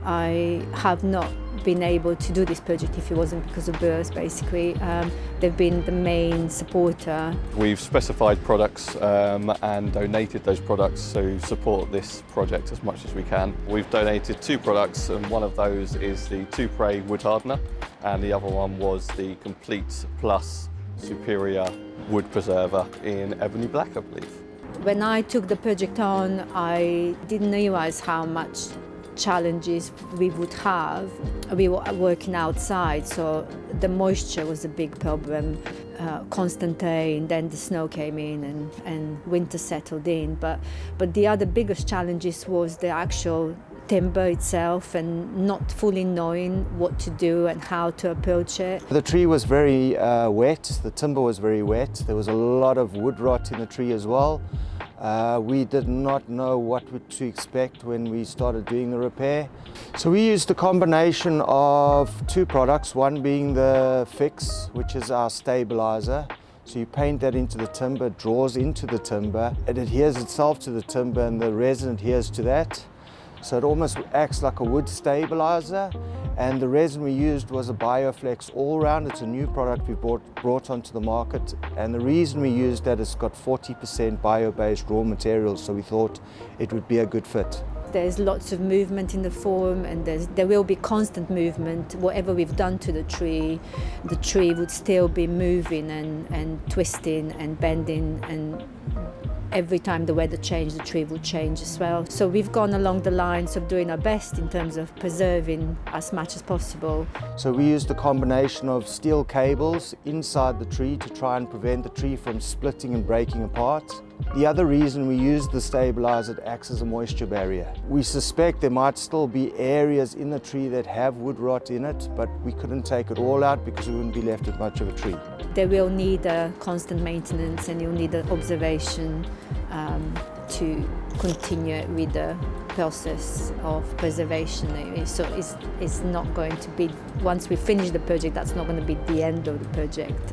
I have not been able to do this project if it wasn't because of Brewers, basically. They've been the main supporter. We've specified products and donated those products to support this project as much as we can. We've donated 2 products, and one of those is the 2-Pray wood hardener, and the other one was the Complete Plus Superior wood preserver in ebony black, I believe. When I took the project on, I didn't realise how much challenges we would have. We were working outside, so the moisture was a big problem. Constant rain, then the snow came in and winter settled in. But the other biggest challenges was the actual timber itself and not fully knowing what to do and how to approach it. The tree was very wet, the timber was very wet. There was a lot of wood rot in the tree as well. We did not know what to expect when we started doing the repair. So we used a combination of 2 products, one being the Fix, which is our stabiliser. So you paint that into the timber, it draws into the timber, it adheres itself to the timber and the resin adheres to that. So it almost acts like a wood stabiliser, and the resin we used was a Bioflex all round. It's a new product we brought onto the market, and the reason we used that is it's got 40% bio-based raw materials, so we thought it would be a good fit. There's lots of movement in the form, and there will be constant movement. Whatever we've done to the tree would still be moving and twisting and bending, and every time the weather changed, the tree will change as well. So we've gone along the lines of doing our best in terms of preserving as much as possible. So we used a combination of steel cables inside the tree to try and prevent the tree from splitting and breaking apart. The other reason we used the stabiliser, it acts as a moisture barrier. We suspect there might still be areas in the tree that have wood rot in it, but we couldn't take it all out because we wouldn't be left with much of a tree. They will need a constant maintenance, and you'll need an observation to continue with the process of preservation. So it's not going to be, once we finish the project, that's not going to be the end of the project.